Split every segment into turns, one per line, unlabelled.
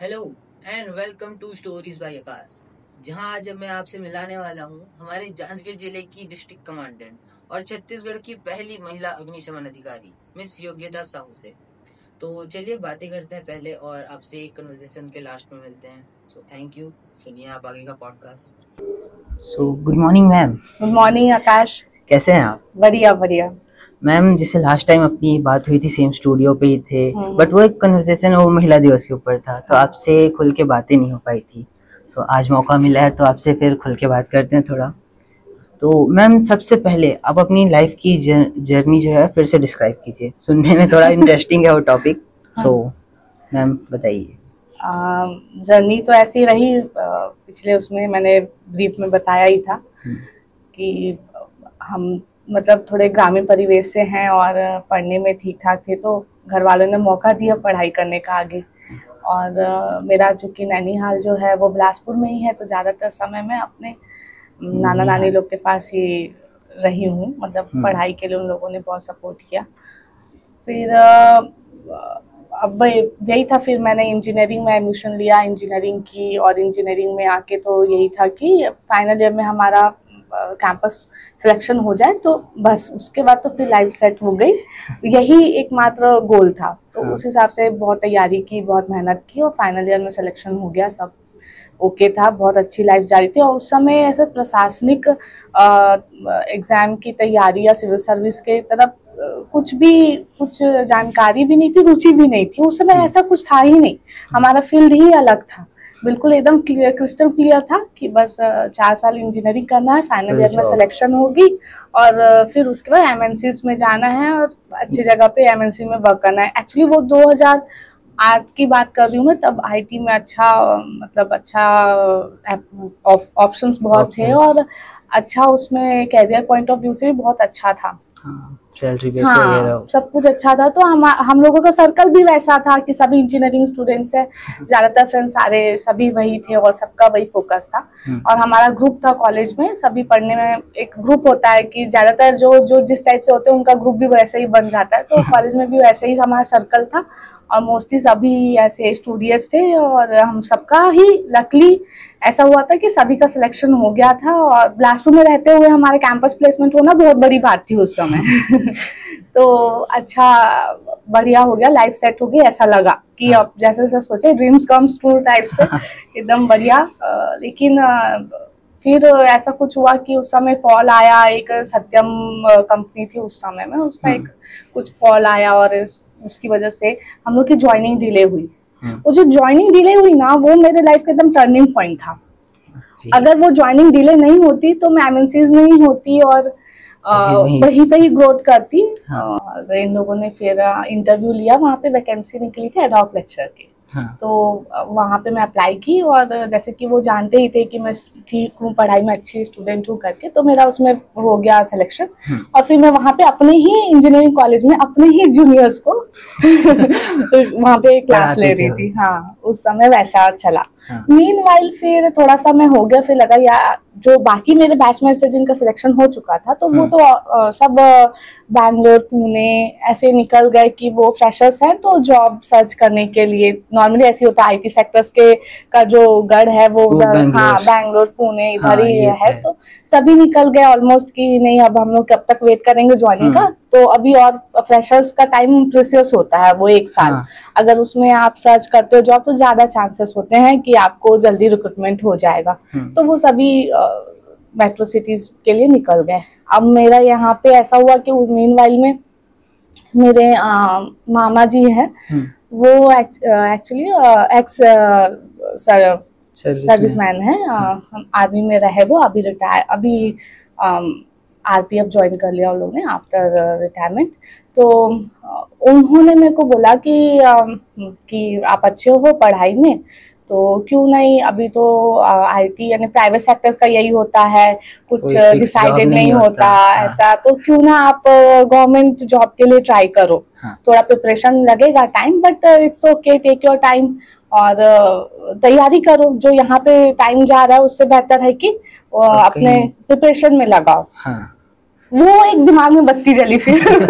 Hello and welcome to stories by Aakash. जहां आज मैं आपसे मिलाने वाला हूं हमारे जांजगीर जिले की डिस्ट्रिक्ट कमांडेंट और छत्तीसगढ़ की पहली महिला अग्निशमन अधिकारी मिस योग्यता साहू से। तो चलिए बातें करते हैं पहले और आपसे कन्वर्सेशन के लास्ट में मिलते हैं। सो थैंक यू, सुनिए आप आगे का podcast. So good morning ma'am.
Good morning Aakash.
कैसे हैं आप?
बढ़िया बढ़िया।
मैम जैसे लास्ट टाइम अपनी बात हुई थी सेम स्टूडियो पे ही थे, बट वो एक कन्वर्सेशन वो महिला दिवस के ऊपर था, तो आपसे खुल के बातें नहीं हो पाई थी। सो आज मौका मिला है तो आपसे फिर खुल के बात करते हैं थोड़ा। तो मैम सबसे पहले आप अपनी लाइफ की जर्नी जो है फिर से डिस्क्राइब कीजिए, सुनने में थोड़ा इंटरेस्टिंग है वो टॉपिक। सो मैम बताइए।
जर्नी तो ऐसी रही, पिछले उसमें मैंने ब्रीफ में बताया ही था कि हम मतलब थोड़े ग्रामीण परिवेश से हैं और पढ़ने में ठीक ठाक थे, तो घर वालों ने मौका दिया पढ़ाई करने का आगे। और मेरा चूँकि नैनीहाल जो है वो बिलासपुर में ही है, तो ज़्यादातर समय मैं अपने नाना नानी लोग के पास ही रही हूँ। मतलब पढ़ाई के लिए उन लोगों ने बहुत सपोर्ट किया। फिर अब यही था, फिर मैंने इंजीनियरिंग में एडमिशन लिया, इंजीनियरिंग की, और इंजीनियरिंग में आके तो यही था कि फाइनल ईयर में हमारा कैंपस सिलेक्शन हो जाए तो बस उसके बाद तो फिर लाइफ सेट हो गई। यही एकमात्र गोल था, तो उस हिसाब से बहुत तैयारी की, बहुत मेहनत की और फाइनल ईयर में सिलेक्शन हो गया। सब ओके था, बहुत अच्छी लाइफ जारी थी। और उस समय ऐसे प्रशासनिक एग्जाम की तैयारी या सिविल सर्विस के तरफ कुछ जानकारी भी नहीं थी, रुचि भी नहीं थी। उस समय ऐसा कुछ था ही नहीं, हमारा फील्ड ही अलग था। बिल्कुल एकदम क्लियर, क्रिस्टल क्लियर था कि बस 4 साल इंजीनियरिंग करना है, फाइनल ईयर में सिलेक्शन होगी और फिर उसके बाद एमएनसीज में जाना है और अच्छी जगह पे एमएनसी में वर्क करना है। एक्चुअली वो 2008 की बात कर रही हूँ मैं, तब आईटी में अच्छा ऑप्शंस बहुत थे और अच्छा उसमें कैरियर पॉइंट ऑफ व्यू से भी बहुत अच्छा था।
सैलरी बेस वगैरह
सब कुछ अच्छा था। तो हम लोगों का सर्कल भी वैसा था कि सभी इंजीनियरिंग स्टूडेंट्स है, ज्यादातर फ्रेंड्स सारे सभी वही थे और सबका वही फोकस था। और हमारा ग्रुप था कॉलेज में, सभी पढ़ने में एक ग्रुप होता है कि ज्यादातर जो जिस टाइप से होते हैं उनका ग्रुप भी वैसे ही बन जाता है। तो कॉलेज में भी वैसे ही हमारा सर्कल था और मोस्टली सभी ऐसे स्टूडियस थे और हम सबका ही लकली ऐसा हुआ था कि सभी का सिलेक्शन हो गया था। और बिलासपुर में रहते हुए हमारे कैंपस प्लेसमेंट होना बहुत बड़ी बात थी उस समय। तो अच्छा बढ़िया हो गया, लाइफ सेट हो गई, ऐसा लगा कि अब जैसे जैसे सोचे ड्रीम्स कम्स ट्रू टाइप से एकदम बढ़िया। लेकिन फिर ऐसा कुछ हुआ कि उस समय फॉल आया, एक सत्यम कंपनी थी उस समय में, उसका एक कुछ फॉल आया और उसकी वजह से हम लोग की ज्वाइनिंग डिले हुई। वो जो ज्वाइनिंग डिले हुई ना, वो मेरे लाइफ का एकदम टर्निंग पॉइंट था। अगर वो ज्वाइनिंग डिले नहीं होती तो मैं एमएनसीज में ही होती और वहीं से ही ग्रोथ करती। और इन लोगों ने फिर इंटरव्यू लिया, वहाँ पे वैकेंसी निकली थी एडहॉक लेक्चर की। तो वहाँ पे मैं अप्लाई की और जैसे कि वो जानते ही थे कि मैं ठीक हूँ, पढ़ाई में अच्छी स्टूडेंट हूँ करके, तो मेरा उसमें हो गया सिलेक्शन। और फिर मैं वहाँ पे अपने ही इंजीनियरिंग कॉलेज में अपने ही जूनियर्स को वहाँ पे क्लास ले रही थी। हाँ, उस समय वैसा चला। मीनवाइल फिर थोड़ा सा मैं हो गया, फिर लगा यार जो बाकी मेरे बैचमेट्स थे जिनका सिलेक्शन हो चुका था, तो वो तो सब बैंगलोर पुणे ऐसे निकल गए कि वो फ्रेशर्स हैं तो जॉब सर्च करने के लिए। नॉर्मली ऐसे होता है, आईटी सेक्टर्स के का जो गढ़ है वो उधर, हाँ बैंगलोर पुणे इधर ही है। तो सभी निकल गए ऑलमोस्ट कि नहीं अब हम लोग कब तक वेट करेंगे ज्वाइनिंग का। तो अभी और फ्रेशर्स का टाइम प्रेशियस होता है, वो 1 साल। अगर उसमें आप सर्च करते हो जॉब तो ज्यादा चांसेस होते हैं कि आपको जल्दी रिक्रूटमेंट हो जाएगा। तो वो सभी मेट्रो सिटीज के लिए निकल गए। अब मेरा यहाँ पे ऐसा हुआ कि मीनवाइल में मेरे मामा जी हैं, वो एक्चुअली एक्स सर्विसमैन है, आर्मी में रहे वो, अभी रिटायर, अभी आरपीएफ ज्वाइन कर लिया उन लोगों ने आफ्टर रिटायरमेंट। तो उन्होंने मेरे को बोला कि आप अच्छे हो पढ़ाई में, तो क्यों नहीं, अभी तो आईटी यानी प्राइवेट सेक्टर्स का यही होता है, कुछ डिसाइडेड नहीं होता ऐसा, तो क्यों ना आप गवर्नमेंट जॉब के लिए ट्राई करो। थोड़ा प्रिपरेशन लगेगा time, but it's okay, take your time और तैयारी करो। जो यहाँ पे टाइम जा रहा है उससे बेहतर है कि अपने प्रिपरेशन में लगाओ। वो एक दिमाग में बत्ती जली फिर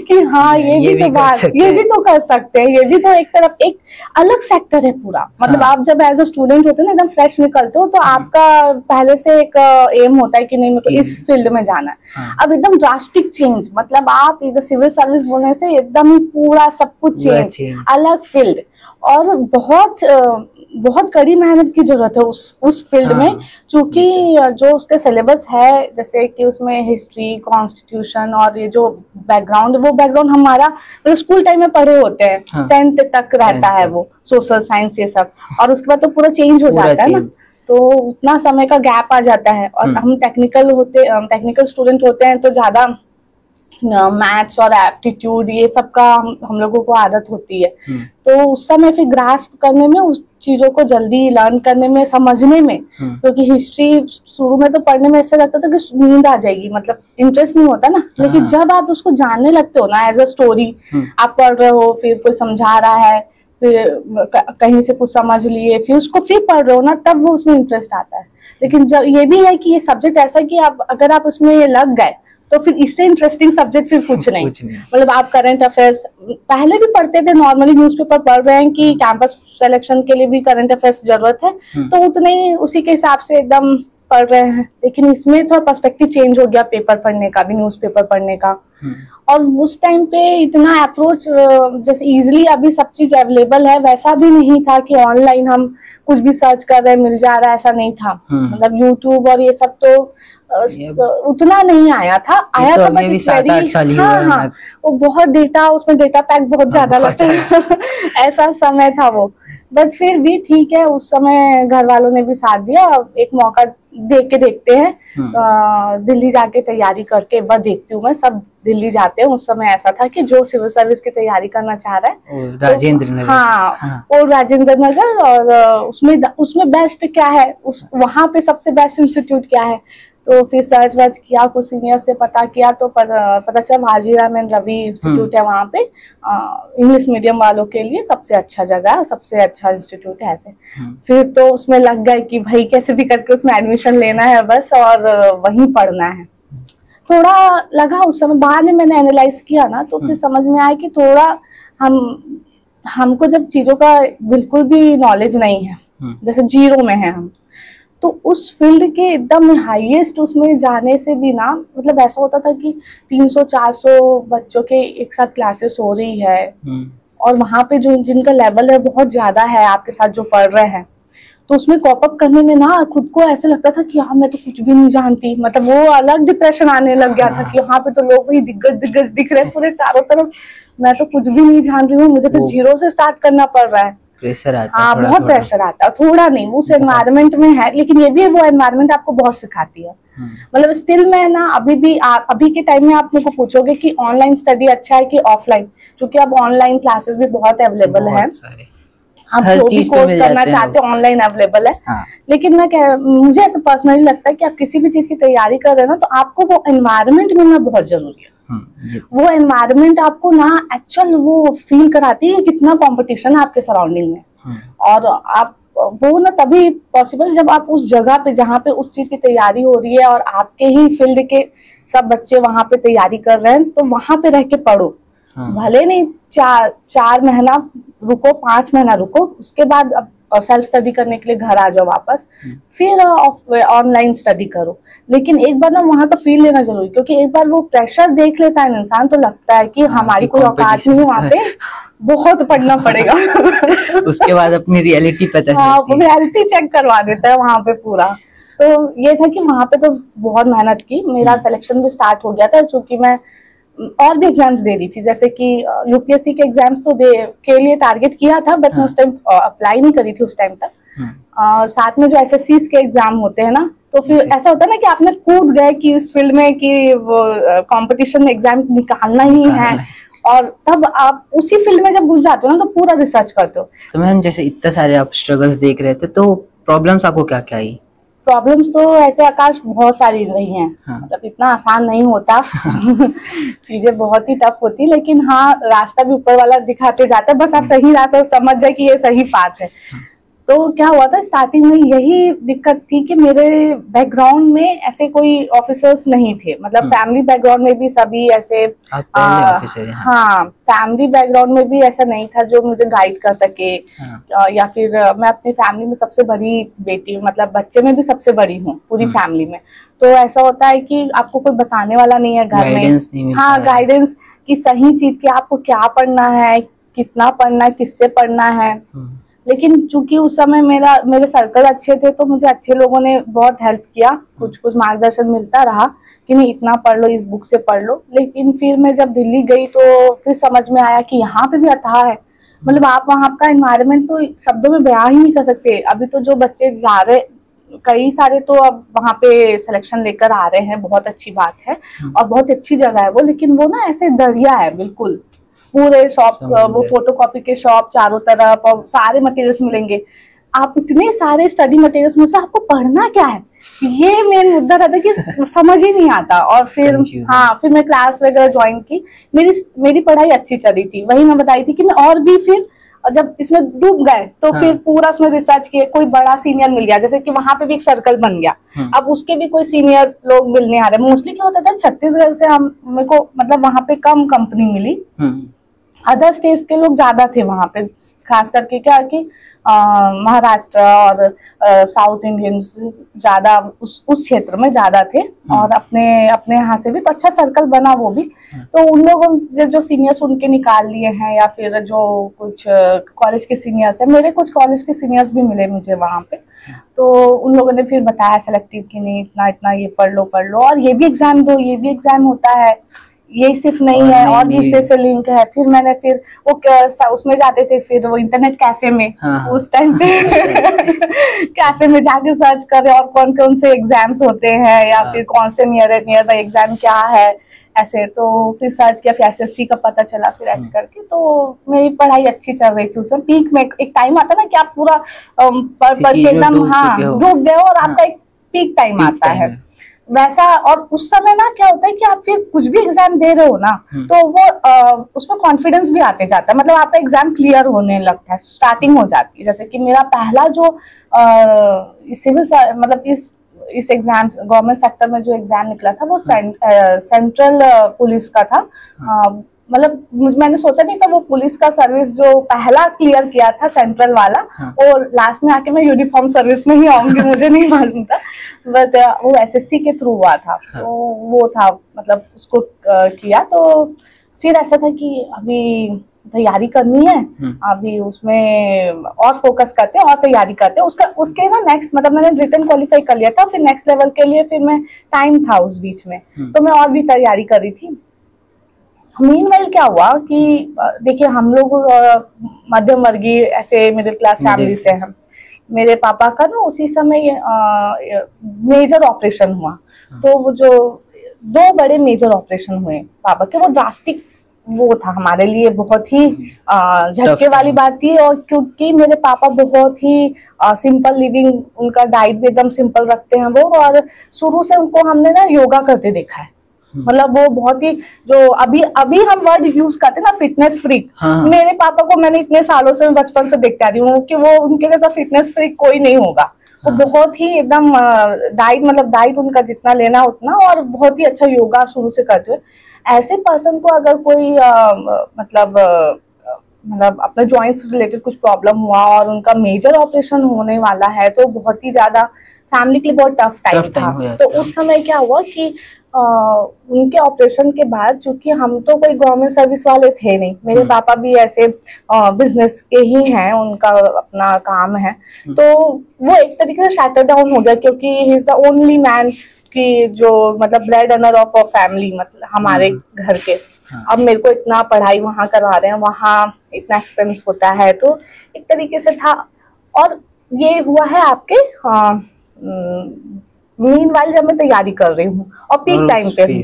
कि हाँ ये भी तो बात, ये भी तो कर सकते हैं, ये भी तो एक तरफ एक अलग सेक्टर है पूरा। मतलब आप जब एज अ स्टूडेंट होते हो ना, एकदम फ्रेश निकलते हो, तो आपका पहले से एक एम होता है कि नहीं मेरे को इस फील्ड में जाना है। अब एकदम ड्रास्टिक चेंज, मतलब आप इधर सिविल सर्विस बोलने से एकदम ही पूरा सब कुछ चेंज, अलग फील्ड, और बहुत कड़ी मेहनत की जरूरत है उस फील्ड में, क्योंकि जो उसके सिलेबस है, जैसे कि उसमें हिस्ट्री, कॉन्स्टिट्यूशन और ये जो बैकग्राउंड, वो बैकग्राउंड हमारा मतलब स्कूल टाइम में पढ़े होते हैं, 10th तक रहता है वो सोशल साइंस ये सब, और उसके बाद तो पूरा चेंज हो जाता है ना, तो उतना समय का गैप आ जाता है। और हम टेक्निकल स्टूडेंट होते हैं, तो ज्यादा मैथ्स और एप्टीट्यूड ये सब का हम लोगों को आदत होती है, तो उस समय फिर ग्रास्प करने में, उस चीजों को जल्दी लर्न करने में, समझने में, क्योंकि हिस्ट्री शुरू में तो पढ़ने में ऐसा लगता था कि नींद आ जाएगी, मतलब इंटरेस्ट नहीं होता ना, लेकिन जब आप उसको जानने लगते हो ना, एज अ स्टोरी आप पढ़ रहे हो, फिर कोई समझा रहा है, फिर कहीं से कुछ समझ लिए, फिर उसको फिर पढ़ रहे हो ना, तब वो उसमें इंटरेस्ट आता है। लेकिन जब ये भी है कि ये सब्जेक्ट ऐसा है कि आप अगर आप उसमें लग गए, तो फिर इससे इंटरेस्टिंग सब्जेक्ट फिर कुछ नहीं। मतलब आप करंट अफेयर्स पहले भी पढ़ते थे, नॉर्मली न्यूज़पेपर पढ़ रहे हैं कि कैंपस सिलेक्शन के लिए भी करंट अफेयर्स जरूरत है, तो उतने ही उसी के हिसाब से एकदम पढ़ रहे हैं। लेकिन इसमें थोड़ा पर्सपेक्टिव चेंज हो गया, पेपर पढ़ने का भी, न्यूज़पेपर पढ़ने का। और उस टाइम पे इतना अप्रोच, जैसे इजीली अभी सब चीज अवेलेबल है, वैसा भी नहीं था कि ऑनलाइन हम कुछ भी सर्च कर रहे हैं मिल जा रहा है, ऐसा नहीं था। मतलब यूट्यूब और ये सब तो उतना नहीं आया था, आया
तो
था
बट इट्स वेरी,
हाँ, वो बहुत डेटा, उसमें डेटा पैक बहुत ज्यादा लगता है ऐसा समय था वो। बट फिर भी ठीक है, उस समय घर वालों ने भी साथ दिया, एक मौका देख के देखते हैं। दिल्ली जाके तैयारी करके एक बार देखती हूँ मैं, सब दिल्ली जाते हैं। उस समय ऐसा था कि जो सिविल सर्विस की तैयारी करना चाह रहा है,
राजेंद्र नगर,
हाँ, और राजेंद्र नगर, और उसमें बेस्ट क्या है, वहां पे सबसे बेस्ट इंस्टीट्यूट क्या है, तो फिर सर्च वर्च किया, कुछ सीनियर से पता किया, तो पता चला भाजीराम एंड रवि इंस्टीट्यूट है वहाँ पे, इंग्लिश मीडियम वालों के लिए सबसे अच्छा जगह, सबसे अच्छा इंस्टीट्यूट है ऐसे। फिर तो उसमें लग गए कि भाई कैसे भी करके उसमें एडमिशन लेना है बस, और वहीं पढ़ना है। थोड़ा लगा उस समय, बाद में मैंने एनालाइज किया ना, तो फिर समझ में आया कि थोड़ा हमको जब चीजों का बिल्कुल भी नॉलेज नहीं है, जैसे जीरो में है हम, तो उस फील्ड के एकदम हाईएस्ट उसमें जाने से भी ना, मतलब ऐसा होता था कि 300-400 बच्चों के एक साथ क्लासेस हो रही है, और वहां पे जो जिनका लेवल है बहुत ज्यादा है आपके साथ जो पढ़ रहे हैं, तो उसमें कॉप अप करने में ना खुद को ऐसे लगता था कि हाँ मैं तो कुछ भी नहीं जानती। मतलब वो अलग डिप्रेशन आने लग गया था कि यहाँ पे तो लोग भी दिग्गज दिख रहे हैं पूरे चारों तरफ, मैं तो कुछ भी नहीं जान रही हूँ, मुझे तो जीरो से स्टार्ट करना पड़ रहा है।
प्रेशर आता है,
हाँ, बहुत प्रेशर आता है, थोड़ा नहीं, उस एनवायरनमेंट में है। लेकिन ये भी है, वो एनवायरनमेंट आपको बहुत सिखाती है। मतलब स्टिल मैं ना अभी के टाइम में आप मेरे को पूछोगे कि ऑनलाइन स्टडी अच्छा है कि ऑफलाइन, क्योंकि अब ऑनलाइन क्लासेस भी बहुत अवेलेबल है, आप जो भी कोर्स करना चाहते हो ऑनलाइन अवेलेबल है। लेकिन मुझे ऐसा पर्सनली लगता है कि आप किसी भी चीज की तैयारी कर रहे हो ना, तो आपको वो एनवायरनमेंट मिलना बहुत जरूरी है। वो एनवायरनमेंट आपको ना एक्चुअल वो फील कराती है कितना कंपटीशन है आपके सराउंडिंग में, और आप वो ना तभी पॉसिबल जब आप उस जगह पे जहाँ पे उस चीज की तैयारी हो रही है, और आपके ही फील्ड के सब बच्चे वहां पे तैयारी कर रहे हैं, तो वहां पे रह के पढ़ो। भले नहीं 4 महीना रुको, 5 महीना रुको, उसके बाद अब सेल्फ स्टडी करने के लिए घर आ जाओ वापस, फिर ऑनलाइन स्टडी करो। लेकिन एक बार ना वहाँ का फील लेना जरूरी, क्योंकि एक बार वो प्रेशर देख लेता है इंसान, तो लगता है कि हमारी कोई औकात नहीं है वहाँ पे, बहुत पढ़ना पड़ेगा
उसके बाद अपनी रियलिटी पता
हाँ, रियलिटी चेक करवा देता है वहाँ पे पूरा। तो ये था कि वहाँ पे तो बहुत मेहनत की, मेरा सिलेक्शन भी स्टार्ट हो गया था, चूंकि मैं और भी एग्जाम्स दे रही थी, जैसे कि यूपीएससी के एग्जाम्स तो के लिए टारगेट किया था, बट मैं उस टाइम अप्लाई नहीं करी थी उस टाइम तक। साथ में जो एसएससी के एग्जाम होते हैं ना, तो फिर ऐसा होता है ना कि आपने कूद गए कि इस फील्ड में कि वो कंपटीशन एग्जाम निकालना ही है, और तब आप उसी फील्ड में जब घुस जाते हो ना, तो पूरा रिसर्च करते हो।
तो मैम जैसे इतने सारे आप स्ट्रगल्स देख रहे थे, तो प्रॉब्लम्स आपको क्या क्या आई?
प्रॉब्लम्स तो ऐसे आकाश बहुत सारी रही हैं। मतलब इतना आसान नहीं होता चीजें बहुत ही टफ होती, लेकिन हाँ, रास्ता भी ऊपर वाला दिखाते जाता है, बस आप सही रास्ता समझ जाए कि ये सही बात है। तो क्या हुआ था स्टार्टिंग में, यही दिक्कत थी कि मेरे बैकग्राउंड में ऐसे कोई ऑफिसर्स नहीं थे, मतलब फैमिली बैकग्राउंड में भी सभी ऐसे हाँ, फैमिली बैकग्राउंड में भी ऐसा नहीं था जो मुझे गाइड कर सके। या फिर मैं अपनी फैमिली में सबसे बड़ी बेटी, मतलब बच्चे में भी सबसे बड़ी हूँ पूरी फैमिली में। तो ऐसा होता है कि आपको कोई बताने वाला नहीं है घर में, हाँ, गाइडेंस की सही चीज की, आपको क्या पढ़ना है, कितना पढ़ना है, किससे पढ़ना है। लेकिन चूंकि उस समय मेरे सर्कल अच्छे थे, तो मुझे अच्छे लोगों ने बहुत हेल्प किया, कुछ कुछ मार्गदर्शन मिलता रहा कि नहीं इतना पढ़ लो, इस बुक से पढ़ लो। लेकिन फिर मैं जब दिल्ली गई तो फिर समझ में आया कि यहाँ पे भी अथाह है, मतलब आप वहाँ का एनवायरनमेंट तो शब्दों में बयां ही नहीं कर सकते। अभी तो जो बच्चे जा रहे, कई सारे तो अब वहाँ पे सिलेक्शन लेकर आ रहे हैं, बहुत अच्छी बात है और बहुत अच्छी जगह है वो, लेकिन वो ना ऐसे दरिया है बिल्कुल, पूरे शॉप, वो फोटोकॉपी के शॉप चारों तरफ और सारे मटेरियल्स मिलेंगे। आप इतने सारे स्टडी मटेरियल्स में से आपको पढ़ना क्या है, ये मेन मुद्दा रहता है कि समझ ही नहीं आता। और फिर हाँ, फिर मैं क्लास वगैरह ज्वाइन की, मेरी पढ़ाई अच्छी चली थी। वही मैं बताई थी कि मैं और भी फिर जब इसमें डूब गए तो फिर पूरा उसमें रिसर्च किए, कोई बड़ा सीनियर मिल गया, जैसे कि वहां पे भी एक सर्कल बन गया, अब उसके भी कोई सीनियर लोग मिलने आ रहे। मोस्टली क्या होता था, छत्तीसगढ़ से मेरे को मतलब वहां पे कम कंपनी मिली, अदर स्टेट्स के लोग ज्यादा थे वहां पे, खास करके क्या कि महाराष्ट्र और साउथ इंडियंस ज्यादा उस क्षेत्र में ज्यादा थे, और अपने यहाँ से भी तो अच्छा सर्कल बना वो भी। तो उन लोगों जो सीनियर्स उनके निकाल लिए हैं, या फिर जो कुछ कॉलेज के सीनियर्स हैं, मेरे कुछ कॉलेज के सीनियर्स भी मिले मुझे वहाँ पे। तो उन लोगों ने फिर बताया सेलेक्टिव की नहीं, इतना इतना ये पढ़ लो और ये भी एग्जाम दो, ये भी एग्जाम होता है, ये सिर्फ नहीं है और भी इससे से लिंक है। फिर मैंने फिर वो उसमें जाते थे, फिर वो इंटरनेट कैफे में उस टाइम पे कैफे में जाके सर्च करे और कौन कौन से एग्जाम्स होते हैं, या फिर कौन से नियर बाई एग्जाम क्या है, ऐसे। तो फिर सर्च किया, फिर एसएससी का पता चला, फिर ऐसे करके तो मेरी पढ़ाई अच्छी चल रही थी। उसमें पीक में एक टाइम आता ना कि आप पूरा पढ़ के एकदम हाँ डूब गए, और आपका एक पीक टाइम आता है वैसा। और उस समय ना क्या होता है कि आप फिर कुछ भी एग्जाम दे रहे हो ना, तो वो उसमें कॉन्फिडेंस भी आते जाता है, मतलब आपका एग्जाम क्लियर होने लगता है, स्टार्टिंग हो जाती है। जैसे कि मेरा पहला जो सिविल मतलब इस एग्जाम गवर्नमेंट सेक्टर में जो एग्जाम निकला था वो सेंट्रल पुलिस का था। मतलब मैंने सोचा नहीं था वो पुलिस का सर्विस जो पहला क्लियर किया था सेंट्रल वाला, और लास्ट में आके मैं यूनिफॉर्म सर्विस में ही आऊंगी, मुझे नहीं मालूम था, बट वो एसएससी के थ्रू हुआ था। तो वो था, मतलब उसको किया। तो फिर ऐसा था कि अभी तैयारी करनी है, अभी उसमें और फोकस करते हैं और तैयारी करते हैं उसके ना नेक्स्ट, मतलब मैंने रिटन क्वालिफाई कर लिया था, फिर नेक्स्ट लेवल के लिए फिर मैं टाइम था उस बीच में, तो मैं और भी तैयारी कर रही थी। मीनवाइल क्या हुआ कि देखिए हम लोग मध्यम वर्गीय ऐसे मिडिल क्लास फैमिली से हैं। मेरे पापा का ना उसी समय मेजर ऑपरेशन हुआ, तो वो जो 2 बड़े मेजर ऑपरेशन हुए पापा के, वो ड्रास्टिक वो था हमारे लिए, बहुत ही झटके वाली बात थी। और क्योंकि मेरे पापा बहुत ही सिंपल लिविंग, उनका डाइट भी एकदम सिंपल रखते हैं वो, और शुरू से उनको हमने ना योगा करते देखा है, मतलब वो बहुत ही जो अभी हम वर्ड यूज करते हैं ना फिटनेस फ्रीक, मेरे पापा को मैंने इतने सालों से बचपन से देखते आ रही हूँ कि वो उनके जैसा फिटनेस फ्रीक कोई नहीं होगा। वो बहुत ही एकदम डाइट उनका जितना लेना उतना, और बहुत ही अच्छा योगा शुरू से करते हुए। ऐसे पर्सन को अगर कोई मतलब अपना जॉइंट्स रिलेटेड कुछ प्रॉब्लम हुआ और उनका मेजर ऑपरेशन होने वाला है, तो बहुत ही ज्यादा फैमिली के लिए बहुत टफ टाइम था। तो उस समय क्या हुआ कि उनके ऑपरेशन के बाद, चूंकि हम तो कोई गवर्नमेंट सर्विस वाले थे नहीं, मेरे पापा भी ऐसे बिजनेस के ही हैं, उनका अपना काम है, तो वो एक तरीके से शटर डाउन हो गया, क्योंकि he is the only man की जो मतलब bread earner of a family, मतलब हमारे घर के। अब मेरे को इतना पढ़ाई वहां करवा रहे हैं, वहां इतना एक्सपेंस होता है, तो एक तरीके से था। और ये हुआ है आपके मीनवाइल जब मैं तैयारी कर रही हूँ और पीक टाइम पे हूँ,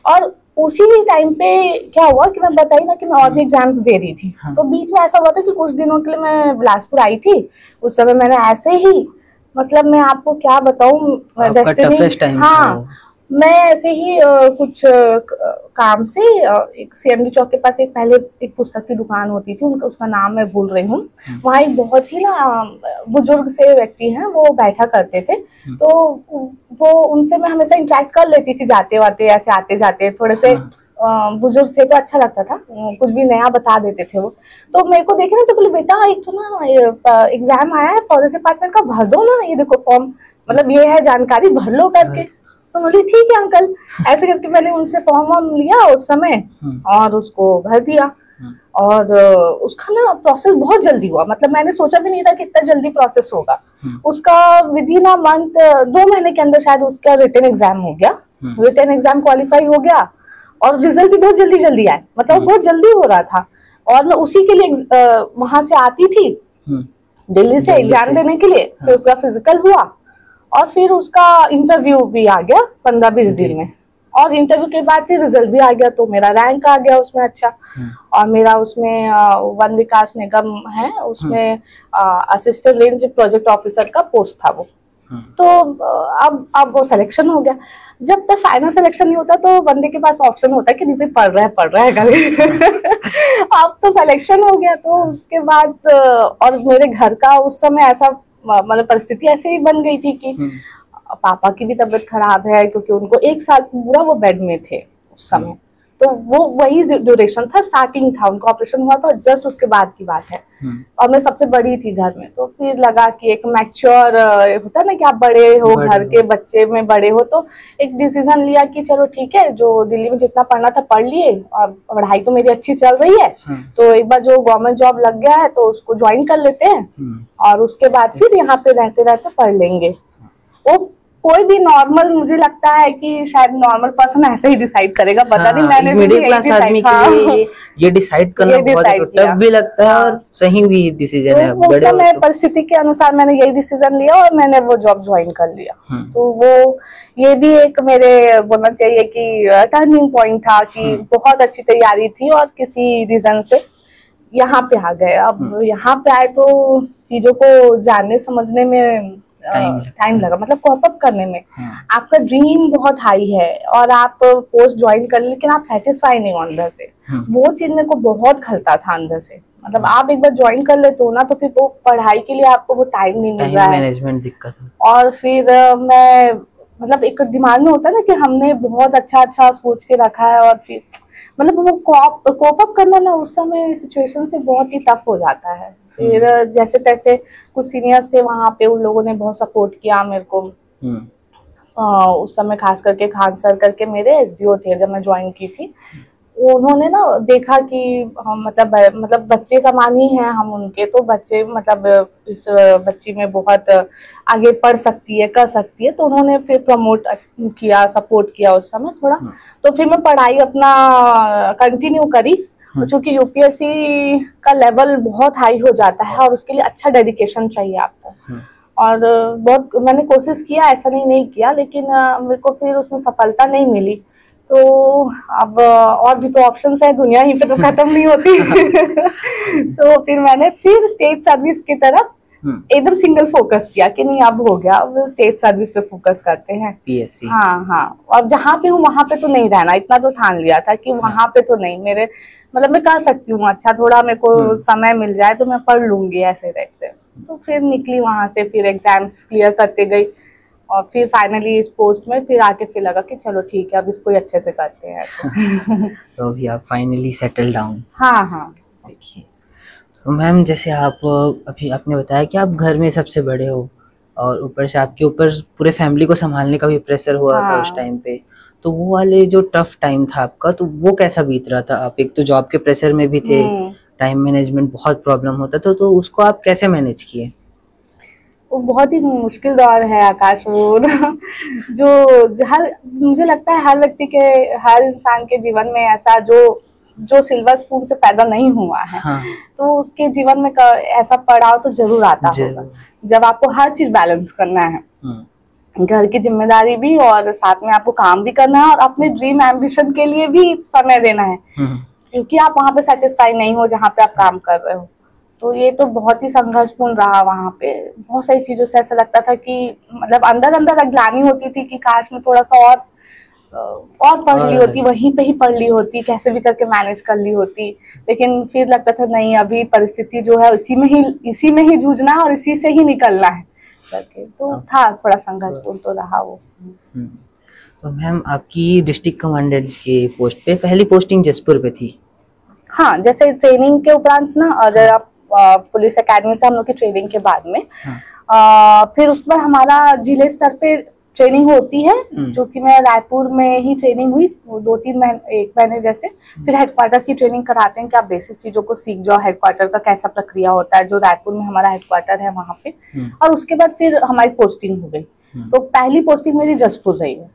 और उसी टाइम पे क्या हुआ कि मैं बताई ना कि मैं और भी एग्जाम्स दे रही थी। तो बीच में ऐसा हुआ था कि कुछ दिनों के लिए मैं बिलासपुर आई थी। उस समय मैंने ऐसे ही, मतलब मैं आपको क्या बताऊं, डेस्टिनी, हाँ मैं ऐसे ही कुछ काम से एक CMD चौक के पास एक पहले एक पुस्तक की दुकान होती थी, उनका उसका नाम मैं भूल रही हूँ। वहाँ एक बहुत ही ना बुजुर्ग से व्यक्ति हैं, वो बैठा करते थे, तो वो उनसे मैं हमेशा इंटरेक्ट कर लेती थी जाते वाते, ऐसे आते जाते, थोड़े से बुजुर्ग थे तो अच्छा लगता था, कुछ भी नया बता देते थे वो। तो मेरे को देखे ना तो बोले बेटा एक तो ना एग्जाम आया है फॉरेस्ट डिपार्टमेंट का, भर दो ना, ये देखो फॉर्म, मतलब ये है जानकारी, भर लो करके। तो बोली ठीक है अंकल, ऐसे करके मैंने उनसे फॉर्म लिया उस समय और उसको भर दिया। और उसका ना प्रोसेस बहुत जल्दी हुआ, मतलब मैंने सोचा भी नहीं था कि इतना जल्दी प्रोसेस होगा। उसका विद इन अ मंथ 2 महीने के अंदर शायद उसका रिटन एग्जाम हो गया, रिटन एग्जाम क्वालिफाई हो गया और रिजल्ट भी बहुत जल्दी जल्दी आए, मतलब बहुत जल्दी हो रहा था। और मैं उसी के लिए वहां से आती थी दिल्ली से एग्जाम देने के लिए, फिर उसका फिजिकल हुआ और फिर उसका इंटरव्यू भी आ गया 15-20 दिन में, और इंटरव्यू के बाद फिर रिजल्ट भी आ गया, तो मेरा रैंक आ गया उसमें अच्छा। और मेरा उसमें वन विकास निगम है उसमें असिस्टेंट रेंज प्रोजेक्ट ऑफिसर का पोस्ट था वो। तो अब वो सिलेक्शन हो गया। जब तक फाइनल सिलेक्शन नहीं होता तो बंदे के पास ऑप्शन होता है कि नहीं पढ़ रहा है करके अब तो सिलेक्शन हो गया, तो उसके बाद और मेरे घर का उस समय ऐसा मतलब परिस्थिति ऐसे ही बन गई थी कि पापा की भी तबीयत खराब है, क्योंकि उनको 1 साल पूरा वो बेड में थे उस समय। तो वो वही ड्यूरेशन था, स्टार्टिंग था, उनका ऑपरेशन हुआ था जस्ट उसके बाद की बात है। और मैं सबसे बड़ी थी घर में, तो फिर लगा कि एक मैच्योर होता है ना कि आप बड़े हो, घर के बच्चे में बड़े हो, तो एक डिसीजन लिया कि चलो ठीक है, जो दिल्ली में जितना पढ़ना था पढ़ लिए और पढ़ाई तो मेरी अच्छी चल रही है, तो एक बार जो गवर्नमेंट जॉब लग गया है तो उसको ज्वाइन कर लेते हैं और उसके बाद फिर यहाँ पे रहते रहते पढ़ लेंगे। वो कोई भी नॉर्मल, मुझे लगता है कि शायद नॉर्मल पर्सन ऐसे ही डिसाइड करेगा, पता नहीं, मैंने भी
मिडिल क्लास आदमी के लिए ये डिसाइड करना बहुत टफ भी लगता है और सही भी डिसीजन है।
उस समय परिस्थिति के अनुसार मैंने यही डिसीजन लिया और मैंने वो जॉब ज्वाइन कर लिया। तो वो ये भी एक मेरे बोलना चाहिए कि टर्निंग पॉइंट था कि बहुत अच्छी तैयारी थी और किसी रीजन से यहाँ पे आ गए। अब यहाँ पे आए तो चीजों को जानने समझने में टाइम लगा, मतलब कॉप अप करने में। आपका ड्रीम बहुत हाई है और आप पोस्ट ज्वाइन कर, लेकिन आप सेटिस्फाई नहीं हो अंदर से। वो चीज मेरे को बहुत खलता था अंदर से, मतलब आप एक बार ज्वाइन कर लेते हो ना तो फिर वो पढ़ाई के लिए आपको वो टाइम नहीं मिल रहा है,
मैनेजमेंट दिक्कत है।
और फिर मैं मतलब एक दिमाग में होता है ना कि हमने बहुत अच्छा सोच के रखा है और फिर मतलब वो कॉप अप करना ना उस समय सिचुएशन से बहुत ही टफ हो जाता है। फिर जैसे तैसे कुछ सीनियर्स थे वहां पे, उन लोगों ने बहुत सपोर्ट किया मेरे को। उस समय खास करके खान सर करके मेरे SDO थे जब मैं ज्वाइन की थी, उन्होंने ना देखा कि हम मतलब बच्चे समान ही हैं हम उनके, तो बच्चे मतलब इस बच्ची में बहुत आगे पढ़ सकती है, कर सकती है, तो उन्होंने फिर प्रमोट किया, सपोर्ट किया उस समय थोड़ा। तो फिर मैं पढ़ाई अपना कंटिन्यू करी, क्योंकि UPSC का लेवल बहुत हाई हो जाता है और उसके लिए अच्छा डेडिकेशन चाहिए आपको। और बहुत मैंने कोशिश किया, ऐसा नहीं किया, लेकिन मेरे को फिर उसमें सफलता नहीं मिली। तो अब और भी तो ऑप्शंस है, दुनिया ही पे तो खत्म नहीं होती तो फिर मैंने फिर स्टेट सर्विस की तरफ एकदम सिंगल फोकस किया कि नहीं अब हो गया, अब स्टेट सर्विस पे फोकस करते हैं,
PSC।
हाँ। और जहाँ पे हूँ वहां पे तो नहीं रहना, इतना तो ठान लिया था कि वहां पे तो नहीं, मेरे मतलब मैं कर सकती हूँ, अच्छा थोड़ा मेरे को समय मिल जाए तो मैं पढ़ लूंगी ऐसे टाइप से। तो फिर निकली वहां से, फिर एग्जाम्स क्लियर करते गई और फिर फाइनली इस पोस्ट में फिर आके फिर लगा कि चलो ठीक है अब इसको अच्छे से करते हैं ऐसे
तो अभी आप फाइनली सेटल डाउन।
हाँ।
देखिए तो मैम, जैसे आप अभी आपने बताया कि आप घर में सबसे बड़े हो और ऊपर से आपके ऊपर पूरे फैमिली को संभालने का भी प्रेशर हुआ था उस टाइम पे, तो वो वाले जो टफ टाइम था आपका, तो वो कैसा बीत रहा था? आप एक तो जॉब के प्रेशर में भी थे, टाइम मैनेजमेंट बहुत प्रॉब्लम होता था, तो उसको आप कैसे मैनेज किए?
वो बहुत ही मुश्किल दौर है आकाश, वो जो मुझे लगता है हर व्यक्ति के, हर इंसान के जीवन में ऐसा जो सिल्वर स्पून से पैदा नहीं हुआ है, तो उसके जीवन में ऐसा पड़ाव तो जरूर आता होगा जब आपको हर चीज बैलेंस करना है, घर की जिम्मेदारी भी और साथ में आपको काम भी करना है और अपने ड्रीम एम्बिशन के लिए भी समय देना है, क्योंकि आप वहां पे सेटिस्फाई नहीं हो जहाँ पे आप काम कर रहे हो। तो ये तो बहुत ही संघर्षपूर्ण रहा वहां पे। बहुत सारी चीजों से ऐसा लगता था कि मतलब अंदर अगलानी होती थी कि काश मैं थोड़ा सा और और पढ़ ली होती, वहीं पे ही पढ़ ली होती, कैसे भी करके मैनेज कर ली होती। लेकिन फिर लगता था नहीं, अभी परिस्थिति जो है इसी में ही जूझना है और इसी से ही निकलना है करके। तो था थोड़ा संघर्षपूर्ण तो रहा वो।
तो मैम आपकी डिस्ट्रिक्ट कमांडेंट के पोस्ट पे पहली पोस्टिंग जसपुर पे थी?
हाँ, जैसे ट्रेनिंग के उपरांत ना, अगर आप पुलिस एकेडमी से हम लोग की ट्रेनिंग के बाद में फिर उस पर हमारा जिले स्तर पे ट्रेनिंग होती है, जो कि मैं रायपुर में ही ट्रेनिंग हुई 2-3 महीने, 1 महीने जैसे। फिर हेडक्वार्टर की ट्रेनिंग कराते हैं कि आप बेसिक चीजों को सीख जाओ, हेडक्वार्टर का कैसा प्रक्रिया होता है, जो रायपुर में हमारा हेडक्वार्टर है वहाँ पे। और उसके बाद फिर हमारी पोस्टिंग हो गई। तो पहली पोस्टिंग मेरी जसपुर रही है।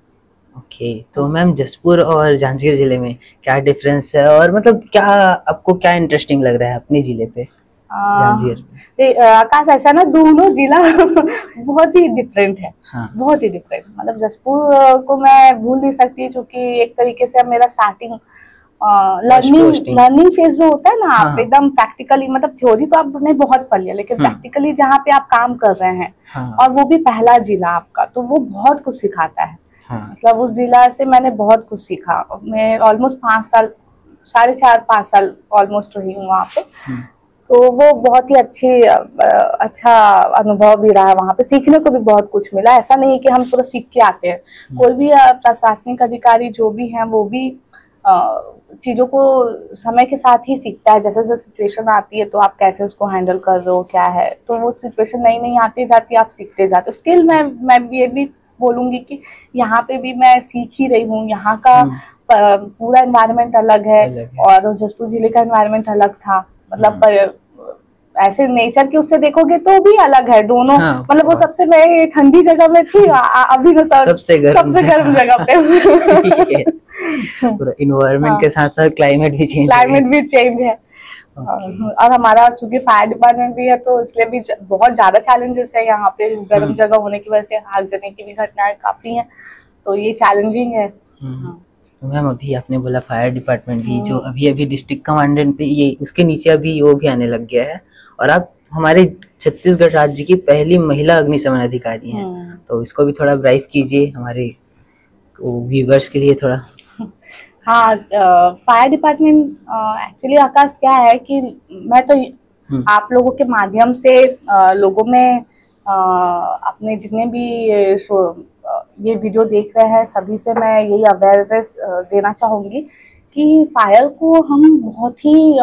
ओके, तो मैम जसपुर और जांजगीर जिले में क्या डिफरेंस है, और मतलब क्या आपको क्या इंटरेस्टिंग लग रहा है अपने जिले पे जांजगीर?
आकाश, ऐसा ना, दोनों जिला बहुत ही डिफरेंट है।
हाँ।
बहुत ही डिफरेंट। मतलब जसपुर को मैं भूल नहीं सकती, क्योंकि एक तरीके से मेरा स्टार्टिंग लर्निंग फेज जो होता है ना, आप एकदम प्रैक्टिकली, मतलब थ्योरी तो आपने बहुत पढ़ लिया, लेकिन प्रैक्टिकली जहाँ पे आप काम कर रहे हैं, और वो भी पहला जिला आपका, तो वो बहुत कुछ सिखाता है। मतलब उस जिला से मैंने बहुत कुछ सीखा। मैं ऑलमोस्ट 5 साल, 4.5-5 साल ऑलमोस्ट रही हूँ वहाँ पे। तो वो बहुत ही अच्छा अनुभव भी रहा है। वहाँ पे सीखने को भी बहुत कुछ मिला। ऐसा नहीं है कि हम पूरा सीख के आते हैं। कोई भी प्रशासनिक अधिकारी जो भी हैं, वो भी चीजों को समय के साथ ही सीखता है। जैसे जैसे सिचुएशन आती है, तो आप कैसे उसको हैंडल कर रहे हो, क्या है, तो वो सिचुएशन नई आती जाती है, आप सीखते जाते हो। स्टिल मैं ये भी बोलूंगी कि यहाँ पे भी मैं सीख ही रही हूँ। यहाँ का पूरा एनवायरनमेंट अलग है और जसपुर जिले का एनवायरनमेंट अलग था। मतलब ऐसे नेचर के उससे देखोगे तो भी अलग है दोनों। मतलब वो सबसे, मैं ठंडी जगह में थी, अभी तो सबसे गर्म जगह पे।
पूरा इन्वायरमेंट के साथ साथ क्लाइमेट भी
चेंज है। और हमारा चूंकि फायर डिपार्टमेंट भी है, तो इसलिए भी बहुत ज्यादा चैलेंजेस है यहाँ पे। गर्म जगह होने की वजह से आग जलने की भी घटनाएं काफी हैं, तो ये चैलेंजिंग है।
तो मैम अभी आपने बोला फायर डिपार्टमेंट भी, जो अभी डिस्ट्रिक्ट कमांडेंट पे, ये उसके नीचे अभी वो भी आने लग गया है, और आप हमारे छत्तीसगढ़ राज्य की पहली महिला अग्निशमन अधिकारी हैं। तो इसको भी थोड़ा ब्राइफ कीजिए हमारे व्यूअर्स के लिए थोड़ा।
हाँ, फायर डिपार्टमेंट एक्चुअली आकाश क्या है कि मैं तो आप लोगों के माध्यम से लोगों में अपने जितने भी ये वीडियो देख रहे हैं, सभी से मैं यही अवेयरनेस देना चाहूंगी कि फायर को हम बहुत ही